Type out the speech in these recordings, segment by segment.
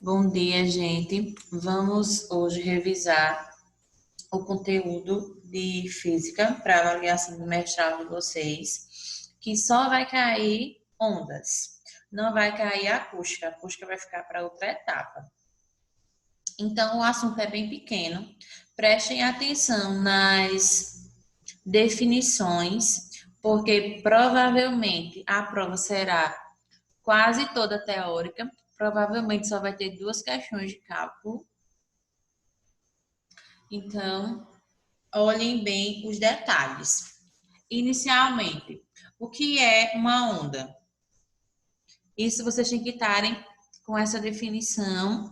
Bom dia, gente. Vamos hoje revisar o conteúdo de física para avaliação do mestrado de vocês, que só vai cair ondas, não vai cair acústica. A acústica vai ficar para outra etapa. Então, o assunto é bem pequeno. Prestem atenção nas definições, porque provavelmente a prova será quase toda teórica. Provavelmente só vai ter 2 questões de cálculo. Então, olhem bem os detalhes. Inicialmente, o que é uma onda? Isso vocês têm que estarem com essa definição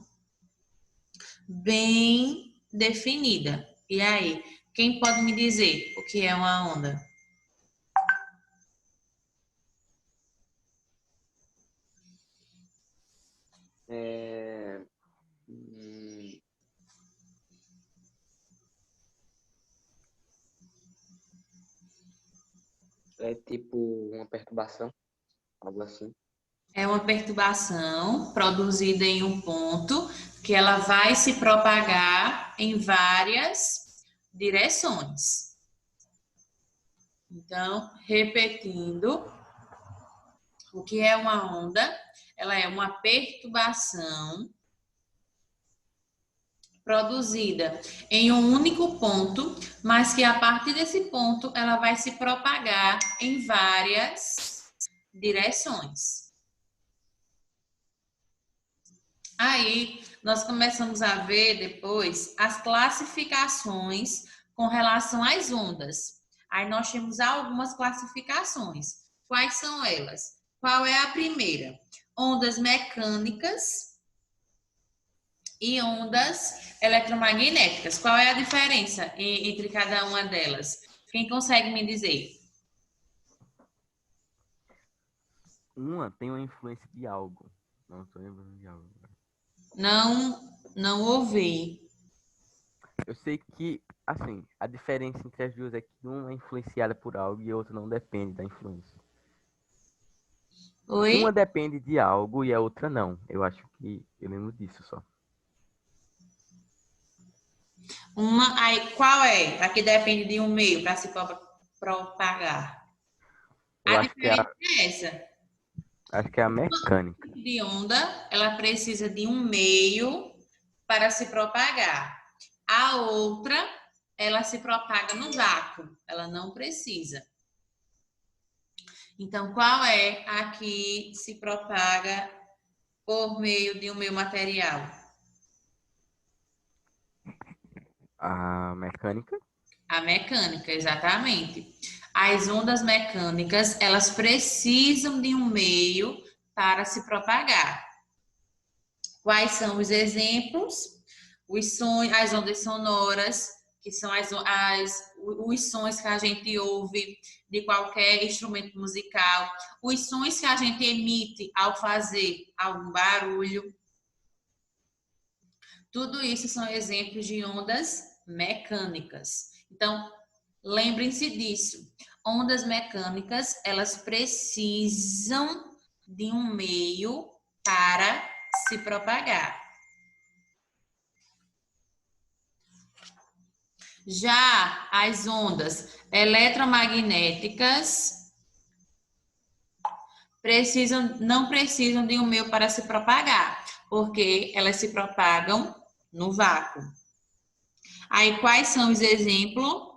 bem definida. E aí, quem pode me dizer o que é uma onda? É, hum, é tipo uma perturbação, algo assim. É uma perturbação produzida em um ponto que ela vai se propagar em várias direções. Então, repetindo, o que é uma onda? Ela é uma perturbação produzida em um único ponto, mas que a partir desse ponto ela vai se propagar em várias direções. Aí nós começamos a ver depois as classificações com relação às ondas. Aí nós temos algumas classificações. Quais são elas? Qual é a primeira? Ondas mecânicas e ondas eletromagnéticas. Qual é a diferença entre cada uma delas? Quem consegue me dizer? Uma tem uma influência de algo. Não estou lembrando de algo. Não ouvi. Eu sei que, assim, a diferença entre as duas é que uma é influenciada por algo e a outra não depende da influência. Oi? Uma depende de algo e a outra não. Eu acho que eu lembro disso só. Aí, qual é? A que depende de um meio para se propagar. Eu A diferença é essa. acho que é a mecânica. De onda, ela precisa de um meio para se propagar. A outra, ela se propaga no vácuo. Ela não precisa. Então, qual é a que se propaga por meio de um meio material? A mecânica? A mecânica, exatamente. As ondas mecânicas, elas precisam de um meio para se propagar. Quais são os exemplos? Os sons, as ondas sonoras, que são os sons que a gente ouve de qualquer instrumento musical, os sons que a gente emite ao fazer algum barulho. Tudo isso são exemplos de ondas mecânicas. Então, lembrem-se disso. Ondas mecânicas, elas precisam de um meio para se propagar. Já as ondas eletromagnéticas não precisam de um meio para se propagar, porque elas se propagam no vácuo. Aí, quais são os exemplos?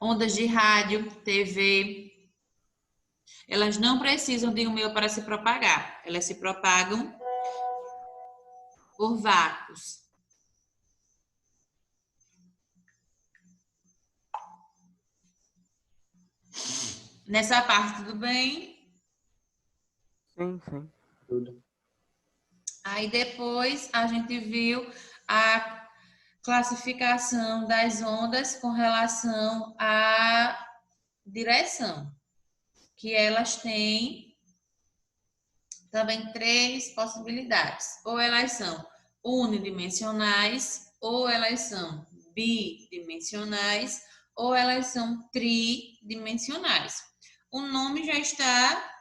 Ondas de rádio, TV. Elas não precisam de um meio para se propagar. Elas se propagam por vácuos. Nessa parte, tudo bem? Sim, sim. Tudo. Aí depois a gente viu a classificação das ondas com relação à direção, que elas têm também 3 possibilidades. Ou elas são unidimensionais, ou elas são bidimensionais, ou elas são tridimensionais. O nome já está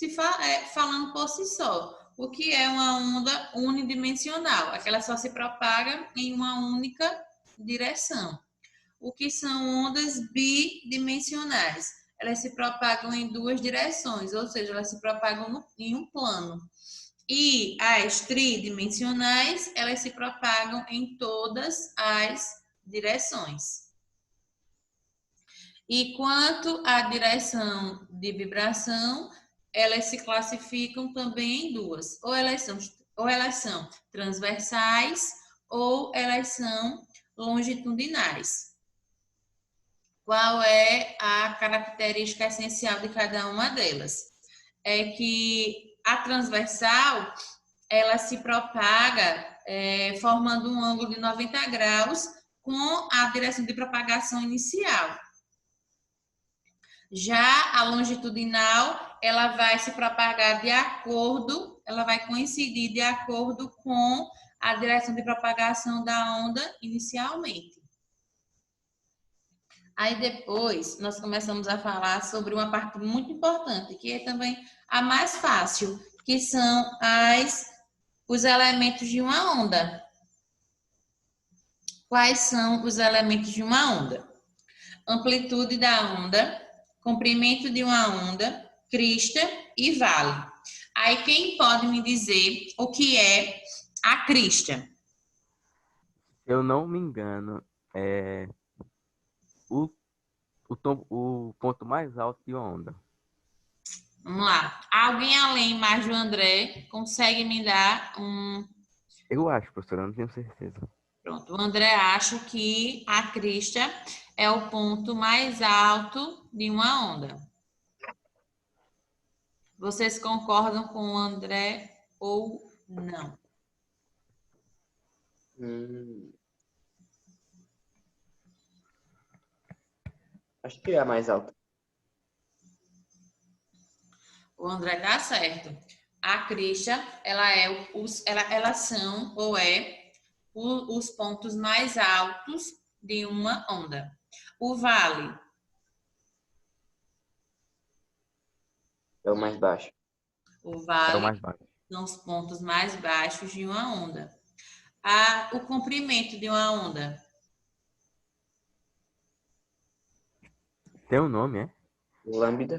falando por si só. O que é uma onda unidimensional? É que ela só se propaga em uma única direção. O que são ondas bidimensionais? Elas se propagam em duas direções, ou seja, elas se propagam em um plano. E as tridimensionais, elas se propagam em todas as direções. E quanto à direção de vibração, elas se classificam também em duas. Ou elas são transversais ou elas são longitudinais. Qual é a característica essencial de cada uma delas? É que a transversal, ela se propaga formando um ângulo de 90 graus com a direção de propagação inicial. Já a longitudinal, ela vai se propagar ela vai coincidir de acordo com a direção de propagação da onda inicialmente. Aí depois nós começamos a falar sobre uma parte muito importante, que é também a mais fácil, que são os elementos de uma onda. Quais são os elementos de uma onda? Amplitude da onda, comprimento de uma onda, crista e vale. Aí quem pode me dizer o que é a crista? Se eu não me engano, é o, o ponto mais alto de uma onda. Vamos lá. Alguém além mais do André consegue me dar um... Eu acho, professora, eu não tenho certeza. Pronto, o André acha que a crista é o ponto mais alto de uma onda. Vocês concordam com o André ou não? Acho que é a mais alta. O André tá certo. A crista, elas são ou os pontos mais altos de uma onda. O vale É o mais baixo. O É o vale mais baixo. são os pontos mais baixos de uma onda. O comprimento de uma onda. Tem um nome, é? Lambda.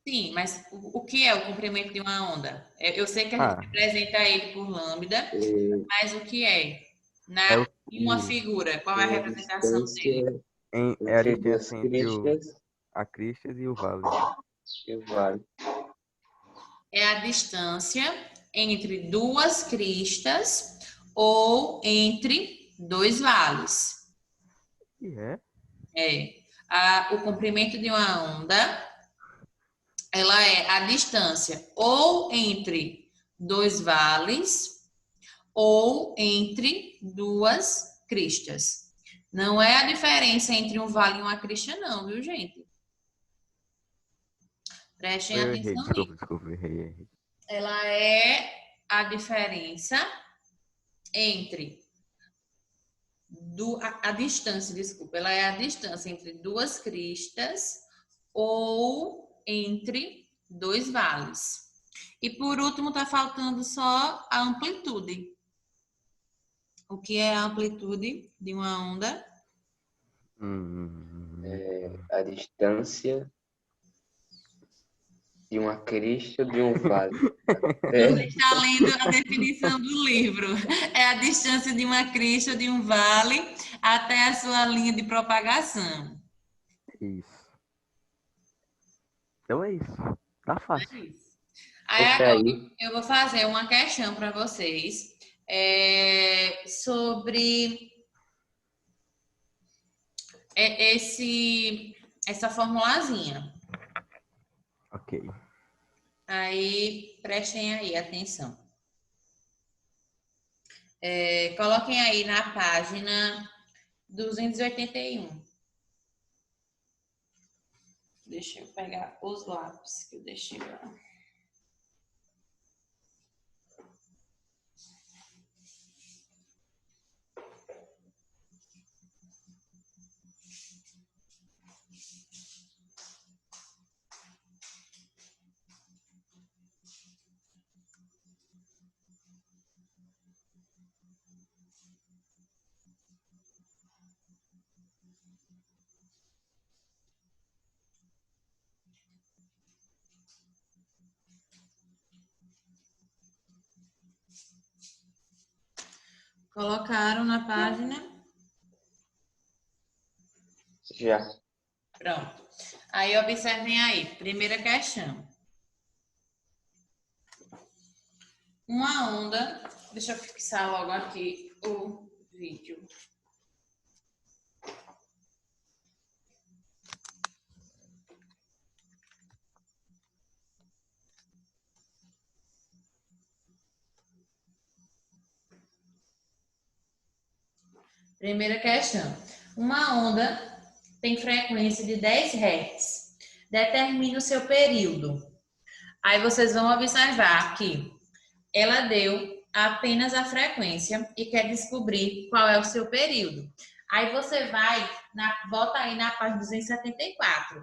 Sim, mas o que é o comprimento de uma onda? Eu sei que a gente representa ele por lambda, mas o que é? Em uma figura, qual é a representação dele? É a distância entre a crista e o vale. É a distância entre duas cristas ou entre dois vales. E é? O comprimento de uma onda, ela é a distância ou entre dois vales ou entre duas cristas. Não é a diferença entre um vale e uma crista, não, viu, gente? Prestem Eu errei, atenção nisso. desculpa, errei. Ela é a diferença entre a distância, desculpa, ela é a distância entre duas cristas ou entre dois vales. E por último, está faltando só a amplitude. O que é a amplitude de uma onda? A distância de uma crista de um vale. Você está lendo a definição do livro. É a distância de uma crista de um vale até a sua linha de propagação. Isso. Então é isso. Tá fácil. É isso. Aí agora eu vou fazer uma questão para vocês sobre essa formulazinha. Ok. Aí, prestem aí atenção. Coloquem aí na página 281. Deixa eu pegar os lápis que eu deixei lá. Colocaram na página? Já. Pronto. Aí, observem aí. Primeira questão. Uma onda... Deixa eu fixar logo aqui o vídeo. Primeira questão. Uma onda tem frequência de 10 Hz. Determine o seu período. Aí vocês vão observar que ela deu apenas a frequência e quer descobrir qual é o seu período. Aí você bota aí na página 274.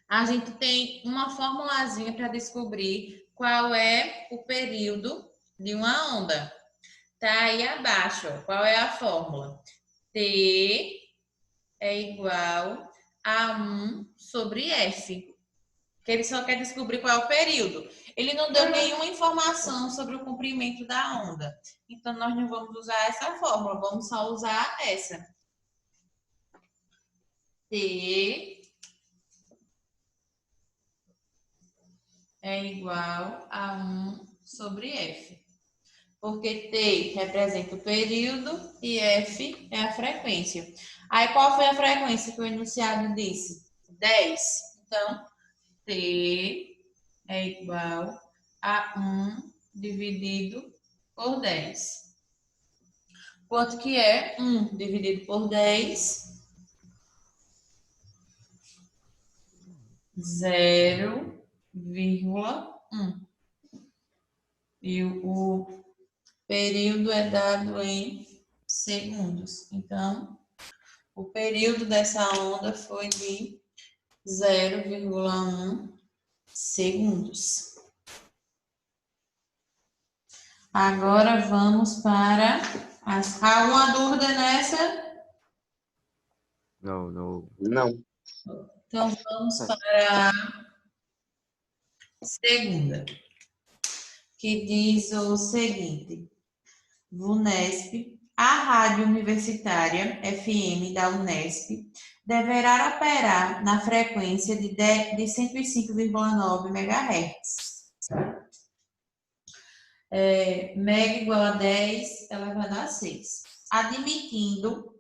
A gente tem uma formulazinha para descobrir qual é o período de uma onda. Tá aí abaixo, ó. Qual é a fórmula? T é igual a 1 sobre F. Que ele só quer descobrir qual é o período. Ele não deu nenhuma informação sobre o comprimento da onda. Então, nós não vamos usar essa fórmula, vamos só usar essa. T é igual a 1 sobre F. Porque T representa o período e F é a frequência. Aí, qual foi a frequência que o enunciado disse? 10. Então, T é igual a 1 dividido por 10. Quanto que é 1 dividido por 10? 0,1. E o período é dado em segundos. Então, o período dessa onda foi de 0,1 segundos. Agora vamos para as... Alguma dúvida nessa? Não. Então vamos para a segunda, que diz o seguinte: VUNESP, a rádio universitária FM da Unesp, deverá operar na frequência de 105,9 MHz. Mega igual a 10 elevado a 6. Admitindo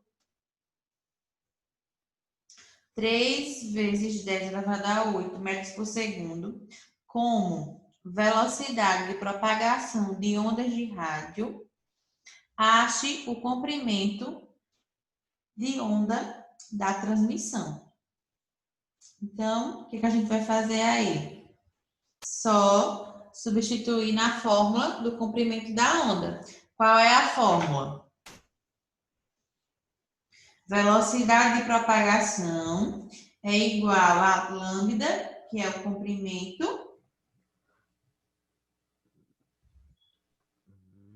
3 vezes 10 elevado a 8 metros por segundo como velocidade de propagação de ondas de rádio, ache o comprimento de onda da transmissão. Então, o que a gente vai fazer aí? Só substituir na fórmula do comprimento da onda. Qual é a fórmula? Velocidade de propagação é igual a lambda, que é o comprimento,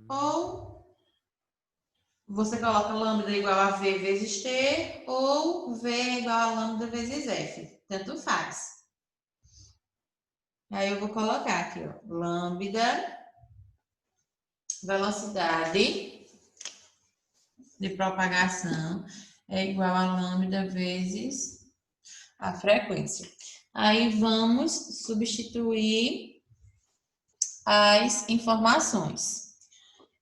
ou você coloca lambda igual a V vezes T, ou V igual a lambda vezes F. Tanto faz. Aí eu vou colocar aqui, ó, lambda, velocidade de propagação é igual a lambda vezes a frequência. Aí vamos substituir as informações.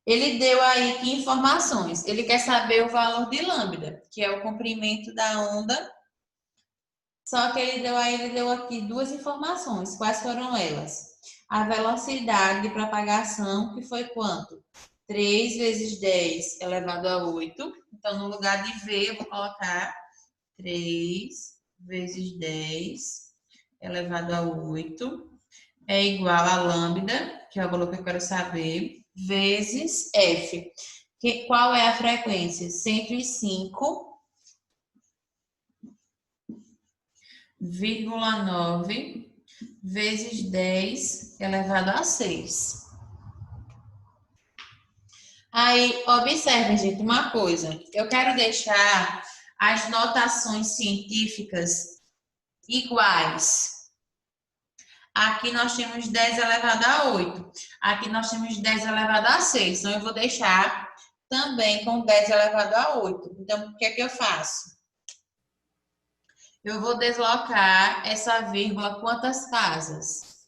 Ele deu aí que informações? Ele quer saber o valor de lambda, que é o comprimento da onda. Só que ele deu aqui duas informações. Quais foram elas? A velocidade de propagação, que foi quanto? 3 vezes 10 elevado a 8. Então, no lugar de V, eu vou colocar 3 vezes 10 elevado a 8 é igual a lambda, que é o valor que eu quero saber, vezes F. Qual é a frequência? 105,9 vezes 10 elevado a 6. Aí, observem, gente, uma coisa. Eu quero deixar as notações científicas iguais. Aqui nós temos 10 elevado a 8. Aqui nós temos 10 elevado a 6. Então, eu vou deixar também com 10 elevado a 8. Então, o que é que eu faço? Eu vou deslocar essa vírgula quantas casas?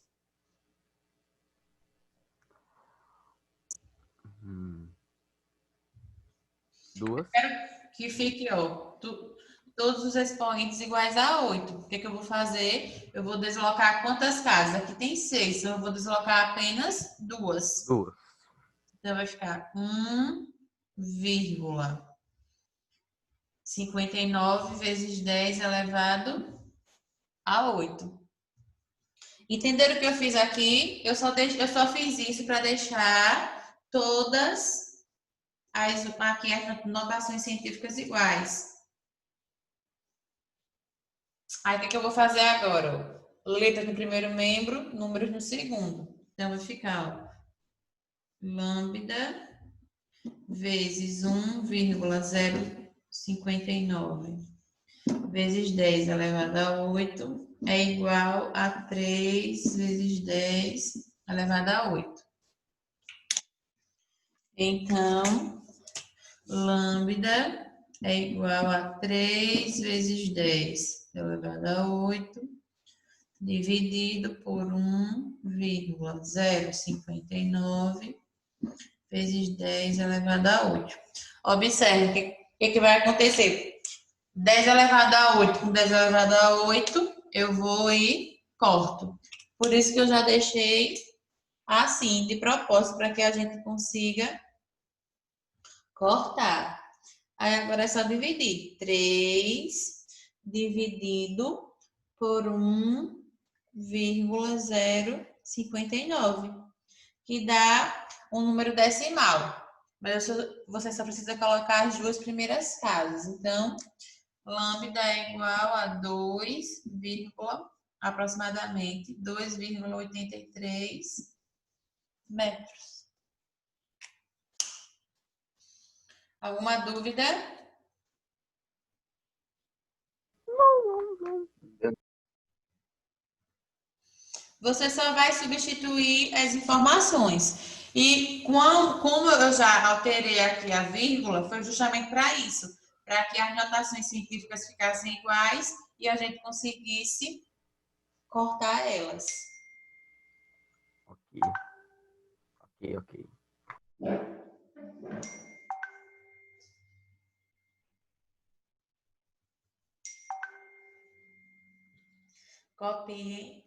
Duas. Quero que fique, ó, todos os expoentes iguais a 8. O que é que eu vou fazer? Eu vou deslocar quantas casas? Aqui tem 6, então eu vou deslocar apenas duas. Duas. Então vai ficar 1,59 vezes 10 elevado a 8. Entenderam o que eu fiz aqui? Eu só fiz isso para deixar todas aqui as notações científicas iguais. Aí, o que eu vou fazer agora? Letras no primeiro membro, números no segundo. Então, vai ficar, ó, lambda vezes 1,059 vezes 10 elevado a 8 é igual a 3 vezes 10 elevado a 8. Então, lambda é igual a 3 vezes 10 elevado a 8 dividido por 1,059 vezes 10 elevado a 8. Observe o que vai acontecer. 10 elevado a 8 com 10 elevado a 8, eu vou e corto. Por isso que eu já deixei assim, de propósito, para que a gente consiga cortar. Aí agora é só dividir. 3 dividido por 1,059, que dá um número decimal. Mas você só precisa colocar as duas primeiras casas. Então, lambda é igual a 2, aproximadamente 2,83 metros. Alguma dúvida? Você só vai substituir as informações. E como eu já alterei aqui a vírgula, foi justamente para isso, para que as notações científicas ficassem iguais e a gente conseguisse cortar elas. Ok. Ok, ok. Copiem.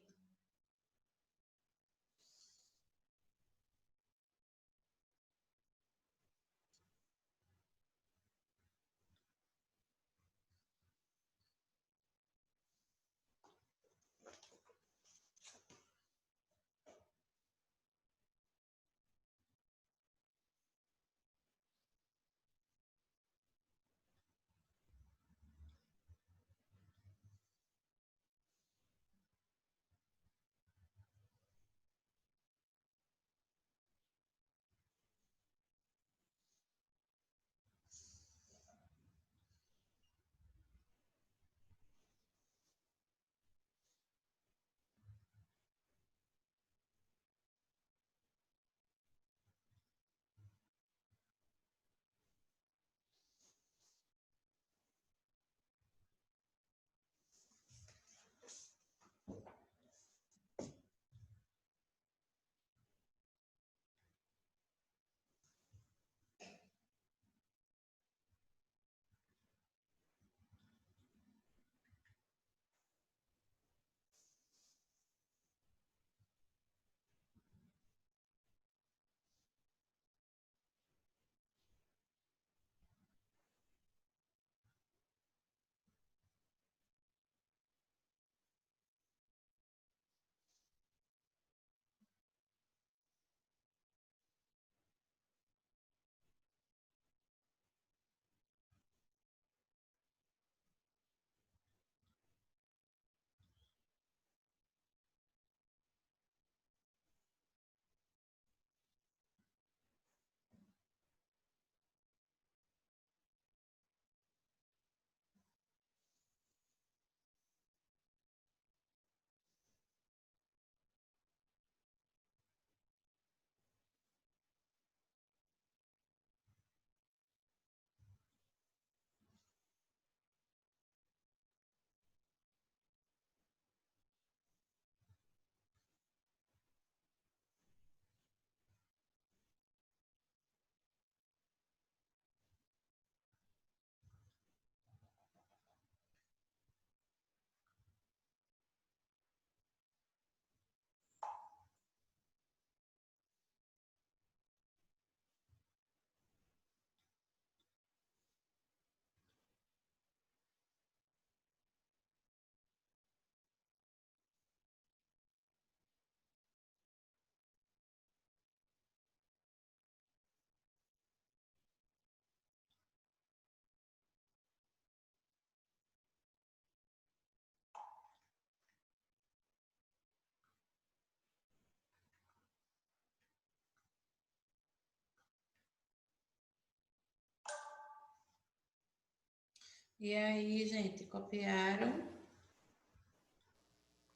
E aí, gente, copiaram?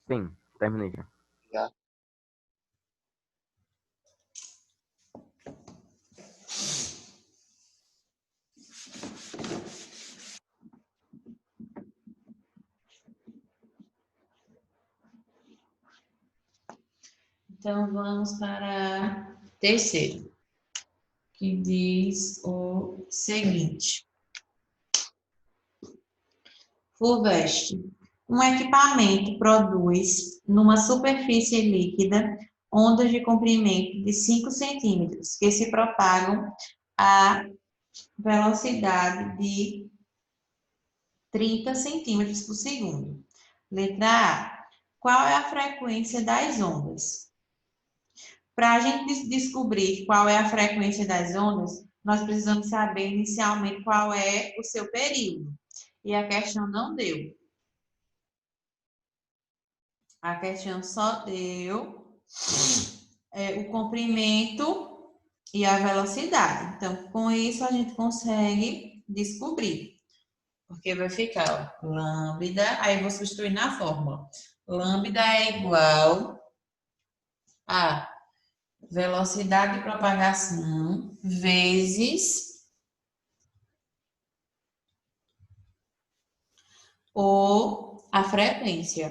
Sim, terminei já. Já. Então, vamos para terceiro, que diz o seguinte. FUVEST. Um equipamento produz, numa superfície líquida, ondas de comprimento de 5 centímetros, que se propagam a velocidade de 30 centímetros por segundo. Letra A. Qual é a frequência das ondas? Para a gente descobrir qual é a frequência das ondas, nós precisamos saber inicialmente qual é o seu período. E a questão não deu. A questão só deu o comprimento e a velocidade. Então, com isso, a gente consegue descobrir. Porque vai ficar ó, lambda, aí eu vou substituir na fórmula. Lambda é igual a velocidade de propagação vezes a frequência,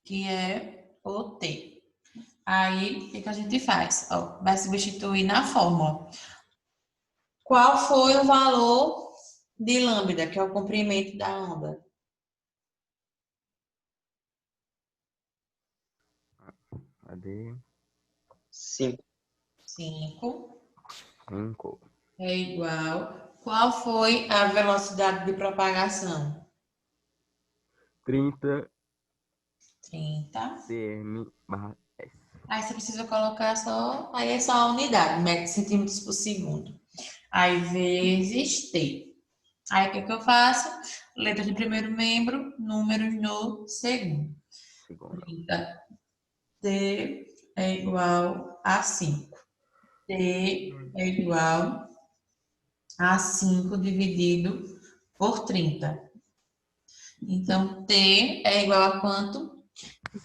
que é o T. Aí, o que a gente faz? Ó, vai substituir na fórmula. Qual foi o valor de lambda, que é o comprimento da onda? Cadê? 5. 5 5. é igual. Qual foi a velocidade de propagação? 30 30. cm/s. Aí você precisa colocar só, aí é só a unidade, metros centímetros por segundo. Aí vezes T. Aí o que eu faço? Letras do primeiro membro, números no segundo. Segundo. 30. T é igual a 5. T é igual a 5 dividido por 30. Então, T é igual a quanto?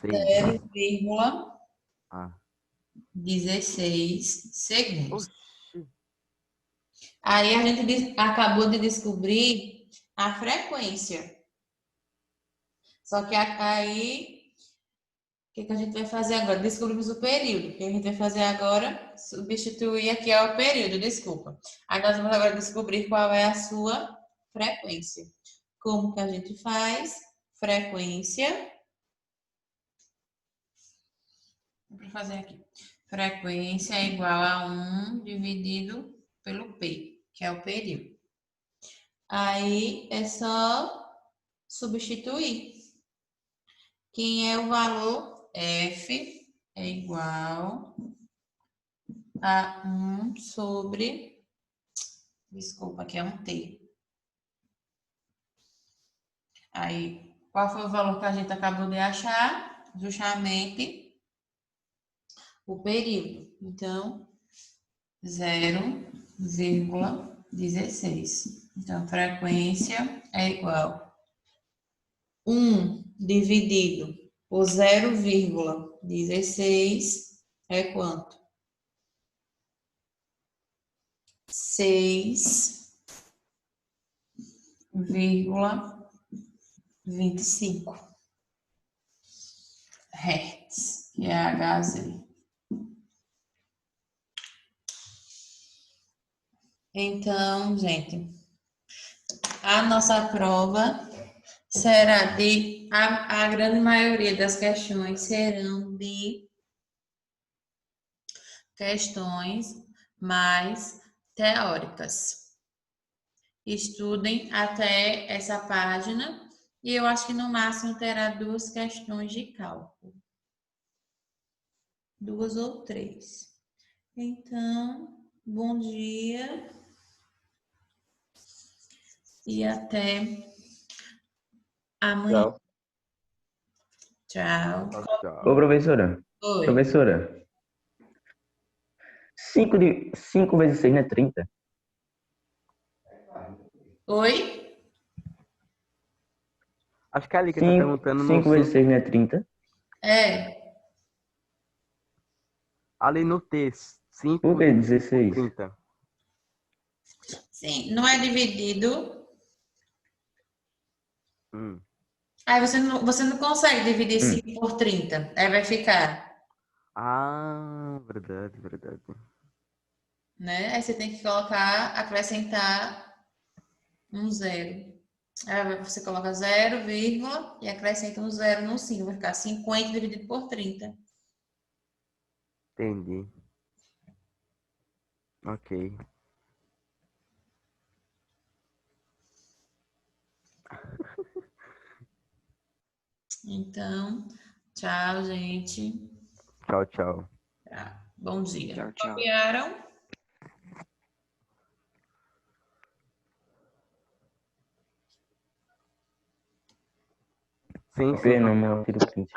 6. 0,16 Ah. segundos. Oxi. Aí a gente acabou de descobrir a frequência. Só que aí, o que a gente vai fazer agora? Descobrimos o período. O que a gente vai fazer agora? Substituir aqui ao período, desculpa. Aí nós vamos agora descobrir qual é a sua frequência. Como que a gente faz? Frequência. Vou fazer aqui. Frequência é igual a 1 dividido pelo P, que é o período. Aí é só substituir. Quem é o valor? F é igual a 1 sobre... Desculpa, aqui é um T. Aí, qual foi o valor que a gente acabou de achar? Justamente o período. Então, 0,16. Então, frequência é igual a 1 dividido por 0,16 é quanto? 6,25 Hz, que é Hz. Então, gente, a nossa prova será a grande maioria das questões serão de questões mais teóricas. Estudem até essa página e eu acho que no máximo terá 2 questões de cálculo. 2 ou 3. Então, bom dia e até amanhã. Tchau. Tchau. Tchau, tchau. Ô, professora, Oi. professora, 5 vezes 6 não é 30? Oi? Acho que é ali que tá 5, perguntando no 5 vezes 5. 6 não é 30? É. Ali no T, Por 5 que dividido por 16? 30. Sim, não é dividido. Hum. Aí você não consegue dividir Hum, 5 por 30. Aí vai ficar, Ah, verdade, verdade. né? Aí você tem que colocar, acrescentar um zero. Aí você coloca zero, vírgula, e acrescenta um zero no 5. Vai ficar 50 dividido por 30. Entendi. Ok. Então, tchau, gente. Tchau, tchau. Tá. Bom dia. Tchau, tchau. Copiaram? Sim, sim. copiei não, mas eu tiro print.